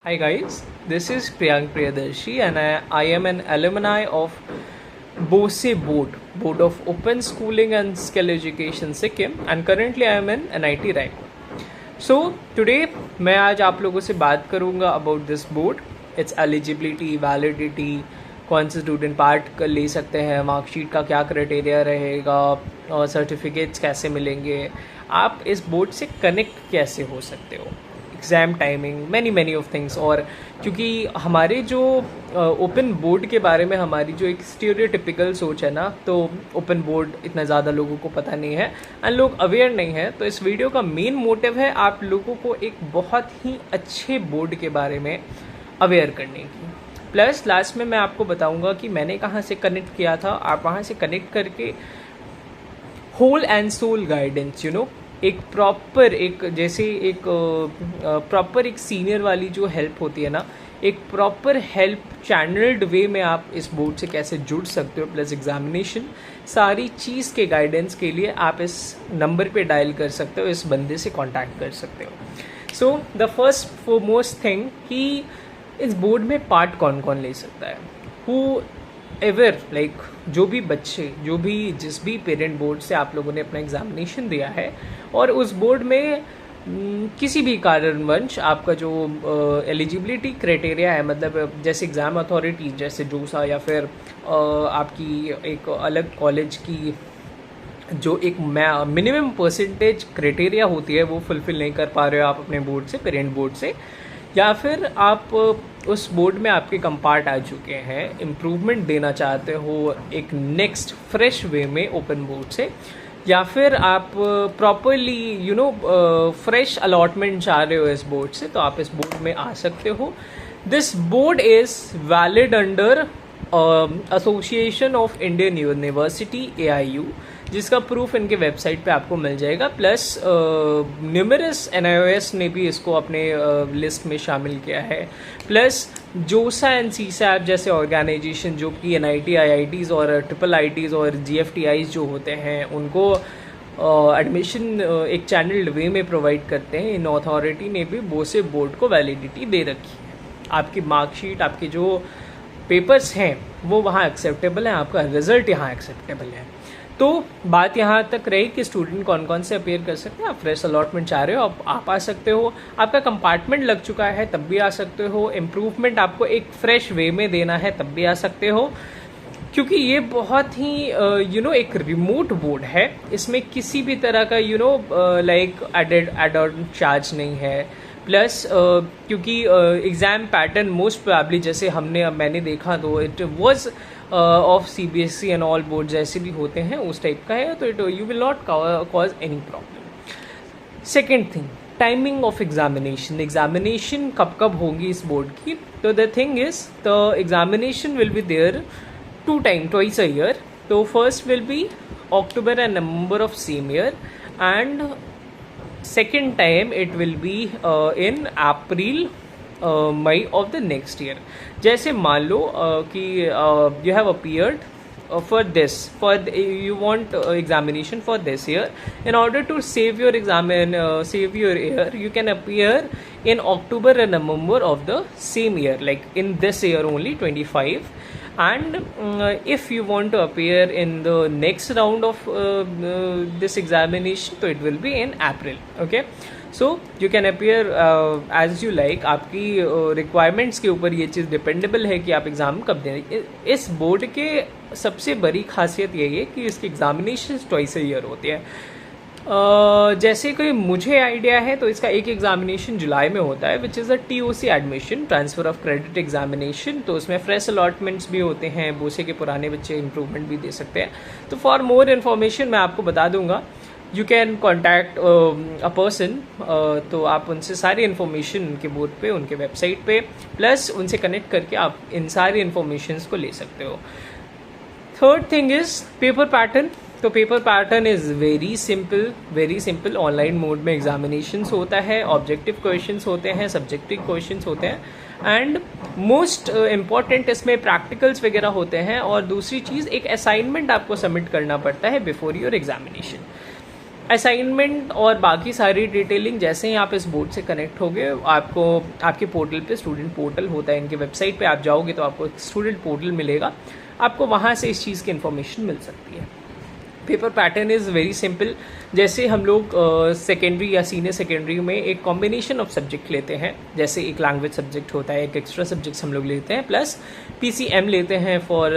Hi guys, this is Priyank Priyadarshi and I am an alumni of BOSE Board of Open Schooling and Skill Education Sikkim, and currently I am in NIT Raipur. So today मैं आज आप लोगों से बात करूँगा about this board, its eligibility, validity, कौन से student part ले सकते हैं, मार्कशीट का क्या क्राइटेरिया रहेगा और सर्टिफिकेट्स कैसे मिलेंगे, आप इस बोर्ड से कनेक्ट कैसे हो सकते हो, exam timing, many of things. और क्योंकि हमारे जो ओपन बोर्ड के बारे में हमारी जो एक स्टीरियोटिपिकल सोच है ना, तो ओपन बोर्ड इतना ज़्यादा लोगों को पता नहीं है एंड लोग अवेयर नहीं है। तो इस वीडियो का मेन मोटिव है आप लोगों को एक बहुत ही अच्छे बोर्ड के बारे में अवेयर करने की। प्लस लास्ट में मैं आपको बताऊंगा कि मैंने कहाँ से कनेक्ट किया था, आप वहाँ से कनेक्ट करके होल एंड सोल गाइडेंस एक प्रॉपर एक सीनियर वाली जो हेल्प होती है ना, एक प्रॉपर हेल्प चैनल्ड वे में आप इस बोर्ड से कैसे जुड़ सकते हो, प्लस एग्जामिनेशन सारी चीज़ के गाइडेंस के लिए आप इस नंबर पे डायल कर सकते हो, इस बंदे से कांटेक्ट कर सकते हो। So the first foremost thing कि इस बोर्ड में पार्ट कौन कौन ले सकता है, हु एवर लाइक जो भी बच्चे, जो भी जिस भी पेरेंट बोर्ड से आप लोगों ने अपना एग्जामिनेशन दिया है और उस बोर्ड में किसी भी कारणवश आपका जो एलिजिबिलिटी क्राइटेरिया है, मतलब जैसे एग्ज़ाम अथॉरिटी जैसे जोसा या फिर आपकी एक अलग कॉलेज की जो एक मिनिमम परसेंटेज क्राइटेरिया होती है वो फुलफिल नहीं कर पा रहे हो आप अपने बोर्ड से, पेरेंट बोर्ड से, या फिर आप उस बोर्ड में आपके कंपार्ट आ चुके हैं, इम्प्रूवमेंट देना चाहते हो एक नेक्स्ट फ्रेश वे में ओपन बोर्ड से, या फिर आप प्रॉपरली फ्रेश अलॉटमेंट चाह रहे हो इस बोर्ड से, तो आप इस बोर्ड में आ सकते हो। This board is valid under association of Indian university AIU, जिसका प्रूफ इनके वेबसाइट पे आपको मिल जाएगा। प्लस न्यूमरस NIOS ने भी इसको अपने लिस्ट में शामिल किया है। प्लस जोसा एंड CSAP जैसे ऑर्गेनाइजेशन जो कि NIT IITs और IIITs और GFTIs जो होते हैं उनको एडमिशन एक चैनल वे में प्रोवाइड करते हैं। इन अथॉरिटी ने भी बोसे बोर्ड को वैलिडिटी दे रखी है। आपकी मार्कशीट, आपके जो पेपर्स हैं वो वहाँ एक्सेप्टेबल हैं, आपका रिजल्ट यहाँ एक्सेप्टेबल है। तो बात यहाँ तक रही कि स्टूडेंट कौन कौन से अपेयर कर सकते हैं। आप फ्रेश अलॉटमेंट चाह रहे हो आप आ सकते हो, आपका कंपार्टमेंट लग चुका है तब भी आ सकते हो, इम्प्रूवमेंट आपको एक फ्रेश वे में देना है तब भी आ सकते हो, क्योंकि ये बहुत ही एक रिमोट बोर्ड है। इसमें किसी भी तरह का लाइक एड ऑन चार्ज नहीं है। प्लस क्योंकि एग्ज़ाम पैटर्न मोस्ट प्रोबेबली जैसे मैंने देखा तो it was of CBSE and all board जैसे भी होते हैं उस टाइप का है, तो you will not cause any problem. Second thing, timing of examination कब कब होगी इस बोर्ड की। तो the thing is the examination will be there twice a year. तो first will be October and November of same year, and second time it will be in April May of the next year. जैसे मान लो कि you have appeared you want examination for this year. In order to save your year, you can appear in October and November of the same year, like in this year only 25. And if you want to appear in the next round of this examination, so it will be in April. Okay, so you can appear as you like. आपकी requirements के ऊपर ये चीज़ dependable है कि आप exam कब दें। इस बोर्ड के सबसे बड़ी खासियत यही है कि इसकी एग्जामिनेशन ट्वाइस अ ईयर होती है। जैसे कि मुझे आइडिया है तो इसका एक एग्जामिनेशन जुलाई में होता है, which is a TOC admission, transfer of credit examination. तो उसमें फ्रेश अलॉटमेंट्स भी होते हैं, बोसे के पुराने बच्चे इम्प्रूवमेंट भी दे सकते हैं। तो फॉर मोर इन्फॉर्मेशन मैं आपको बता दूंगा, you can contact a person. तो आप उनसे सारी इन्फॉर्मेशन उनके बोर्ड पे, उनके वेबसाइट पे, प्लस उनसे कनेक्ट करके आप इन सारी इन्फॉर्मेशन को ले सकते हो। Third thing is paper pattern. तो paper pattern is very simple. Online mode में एग्जामिनेशंस होता है, ऑब्जेक्टिव क्वेश्चंस होते हैं, सब्जेक्टिव क्वेश्चंस होते हैं, एंड मोस्ट इम्पॉर्टेंट इसमें प्रैक्टिकल्स वगैरह होते हैं। और दूसरी चीज़, एक असाइनमेंट आपको सबमिट करना पड़ता है बिफोर योर एग्जामिनेशन। असाइनमेंट और बाकी सारी डिटेलिंग जैसे ही आप इस बोर्ड से कनेक्ट होगे, आपको आपके पोर्टल पे स्टूडेंट पोर्टल होता है, इनके वेबसाइट पे आप जाओगे तो आपको स्टूडेंट पोर्टल मिलेगा, आपको वहाँ से इस चीज़ की इन्फॉर्मेशन मिल सकती है। Paper pattern is very simple. जैसे हम लोग सेकेंडरी या सीनियर सेकेंडरी में एक कॉम्बिनेशन ऑफ सब्जेक्ट लेते हैं, जैसे एक लैंग्वेज सब्जेक्ट होता है, एक एक्स्ट्रा सब्जेक्ट्स हम लोग लेते हैं, प्लस PCM लेते हैं for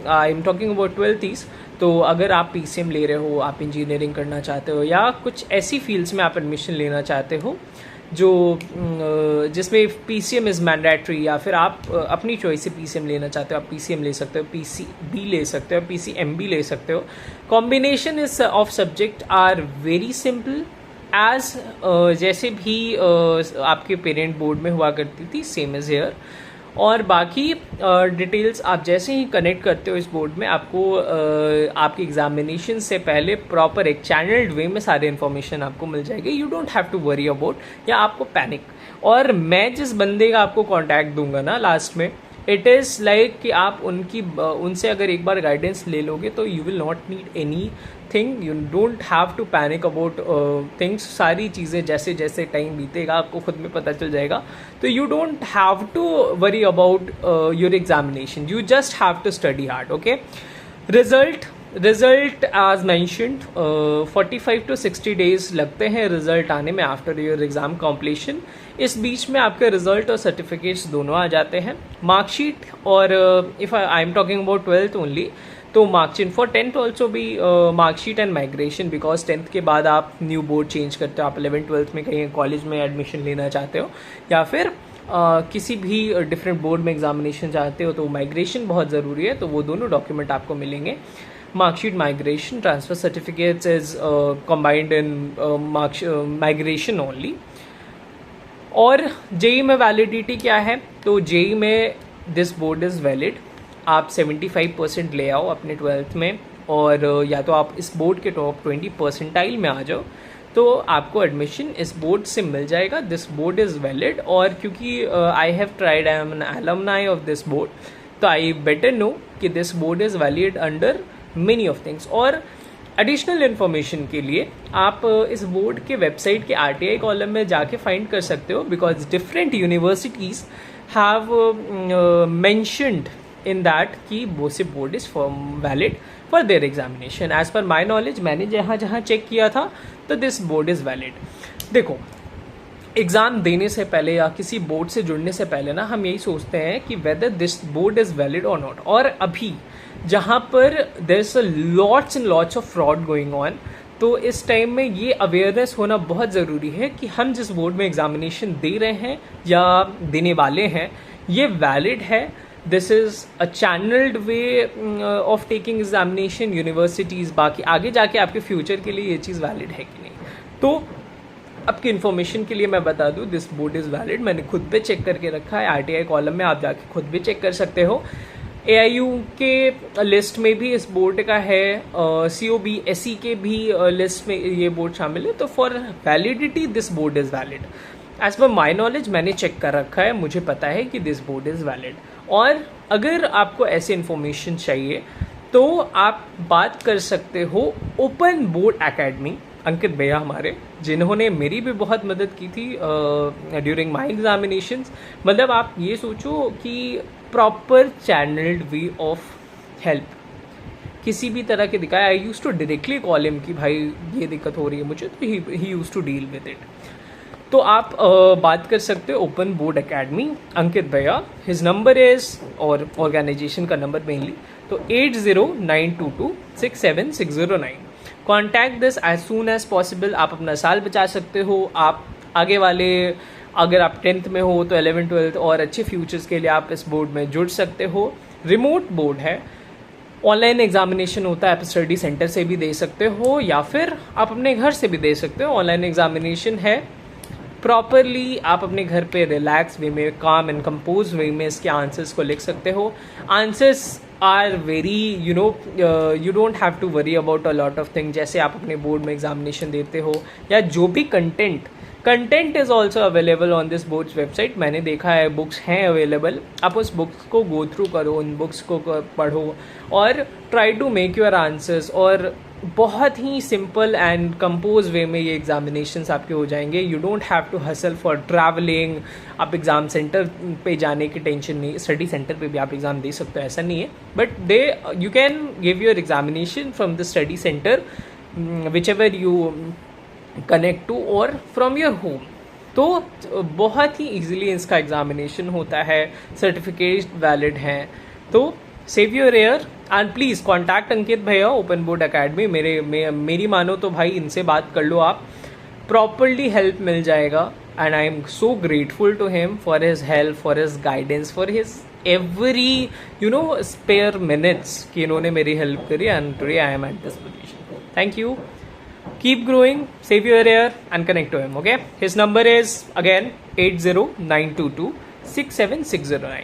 I am talking about 12th। तो अगर आप PCM ले रहे हो, आप इंजीनियरिंग करना चाहते हो या कुछ ऐसी फील्ड्स में आप एडमिशन लेना चाहते हो जो जिसमें PCM इज़ मैंडेटरी, या फिर आप अपनी चॉइस से PCM लेना चाहते हो, आप PCM ले सकते हो, PCB ले सकते हो, PCMB ले सकते हो। Combination is of subject are very simple as जैसे भी आपके पेरेंट बोर्ड में हुआ करती थी, सेम एज हेयर। और बाकी डिटेल्स आप जैसे ही कनेक्ट करते हो इस बोर्ड में, आपको आपकी एग्जामिनेशन से पहले प्रॉपर एक चैनल्ड वे में सारी इन्फॉर्मेशन आपको मिल जाएगी। You don't have to worry about या आपको पैनिक। और मैं जिस बंदे का आपको कॉन्टैक्ट दूंगा ना लास्ट में, इट इज़ लाइक कि आप उनसे अगर एक बार गाइडेंस ले लोगे तो you will not need anything, you don't have to panic about things. सारी चीज़ें जैसे जैसे टाइम बीतेगा आपको खुद में पता चल जाएगा। तो you don't have to worry about your examination, you just have to study hard. Okay, result as mentioned 45 to 60 days लगते हैं रिजल्ट आने में आफ्टर योर एग्जाम कॉम्प्लीशन। इस बीच में आपके रिजल्ट और सर्टिफिकेट्स दोनों आ जाते हैं। मार्कशीट और if I am talking about 12th only, तो मार्कशीट फॉर 10th ऑल्सो भी marksheet and migration, because 10th के बाद आप न्यू बोर्ड चेंज करते हो, आप 11th 12th में कहीं कॉलेज में एडमिशन लेना चाहते हो या फिर किसी भी डिफरेंट बोर्ड में एग्जामिनेशन चाहते हो, तो माइग्रेशन बहुत ज़रूरी है। तो वो दोनों डॉक्यूमेंट आपको मिलेंगे। Marksheet, migration, transfer certificates is combined in migration only. और जेई में वैलिडिटी क्या है? तो जेई में दिस बोर्ड इज़ वैलिड। आप 75% ले आओ अपने 12th में, और या तो आप इस बोर्ड के टॉप 20 परसेंटाइल में आ जाओ तो आपको एडमिशन इस बोर्ड से मिल जाएगा। This board is valid. और क्योंकि I have tried, I am an alumni of this board, तो आई बेटर नो कि this board is valid under many of things. और एडिशनल इन्फॉर्मेशन के लिए आप इस बोर्ड के वेबसाइट के RTI कॉलम में जाके फाइंड कर सकते हो, because different universities have mentioned in that कि BOSIP board is valid for their examination. As per my knowledge, मैंने जहाँ जहाँ चेक किया था तो this board is valid। देखो, एग्ज़ाम देने से पहले या किसी बोर्ड से जुड़ने से पहले ना हम यही सोचते हैं कि whether this board is valid or not। और अभी जहाँ पर there's a lots and lots of fraud going on, तो इस टाइम में ये अवेयरनेस होना बहुत ज़रूरी है कि हम जिस बोर्ड में एग्जामिनेशन दे रहे हैं या देने वाले हैं, ये वैलिड है। This is a channelled way of taking examination. Universities बाकी आगे जाके आपके फ्यूचर के लिए ये चीज़ वैलिड है कि नहीं। तो आपकी इन्फॉर्मेशन के लिए मैं बता दूं, दिस बोर्ड इज़ वैलिड। मैंने खुद पे चेक करके रखा है, RTI कॉलम में आप जाके खुद भी चेक कर सकते हो। AIU के लिस्ट में भी इस बोर्ड का है, COB SE के भी लिस्ट में ये बोर्ड शामिल है। तो for validity this board is valid. As per my knowledge मैंने चेक कर रखा है, मुझे पता है कि दिस बोर्ड इज़ वैलिड। और अगर आपको ऐसे इन्फॉर्मेशन चाहिए तो आप बात कर सकते हो ओपन बोर्ड एकेडमी, अंकित भैया हमारे, जिन्होंने मेरी भी बहुत मदद की थी ड्यूरिंग माई एग्जामिनेशंस। मतलब आप ये सोचो कि proper channelled way of help किसी भी तरह के दिखाया। I use to directly call him कि भाई ये दिक्कत हो रही है मुझे, तो he use to deal with it. तो आप बात कर सकते हो ओपन बोर्ड एकेडमी, अंकित भैया। हिज नंबर इज़, और ऑर्गेनाइजेशन का नंबर मेनली, तो 8092267609। Contact this as soon as possible. आप अपना साल बचा सकते हो। आप आगे वाले, अगर आप 10th में हो तो 11th 12th और अच्छे फ्यूचर्स के लिए आप इस बोर्ड में जुड़ सकते हो। रिमोट बोर्ड है, ऑनलाइन एग्जामिनेशन होता है, आप स्टडी सेंटर से भी दे सकते हो या फिर आप अपने घर से भी दे सकते हो। ऑनलाइन एग्जामिनेशन है, प्रॉपरली आप अपने घर पे रिलैक्स वे में, काम एंड कंपोज वे में इसके आंसर्स को लिख सकते हो। Answers are very you don't have to worry about a lot of thing. जैसे आप अपने बोर्ड में एग्जामिनेशन देते हो या जो भी content is also available on this boards website. मैंने देखा है, बुक्स हैं अवेलेबल, आप उस बुक्स को गो थ्रू करो, उन बुक्स को पढ़ो और try to make your answers. और बहुत ही सिंपल एंड कंपोज वे में ये एग्जामिनेशंस आपके हो जाएंगे. You don't have to hustle for travelling. आप एग्ज़ाम सेंटर पे जाने की टेंशन नहीं. स्टडी सेंटर पे भी आप एग्ज़ाम दे सकते हो, ऐसा नहीं है, but you can give your examination from the study centre whichever you connect to और फ्रॉम योर होम. तो बहुत ही ईजिली इसका एग्जामिनेशन होता है, सर्टिफिकेट वैलिड हैं. तो save your air and please contact Ankit भैया, ओपन बोर्ड अकेडमी. मेरी मानो तो भाई इनसे बात कर लो आप, प्रॉपरली हेल्प मिल जाएगा. And I am so grateful to him for his help, for his guidance, for his every spare minutes कि इन्होंने मेरी हेल्प करी. And today I am at this position. Thank you. Keep growing, save your air and connect to him, okay? His number is again 80922 67609.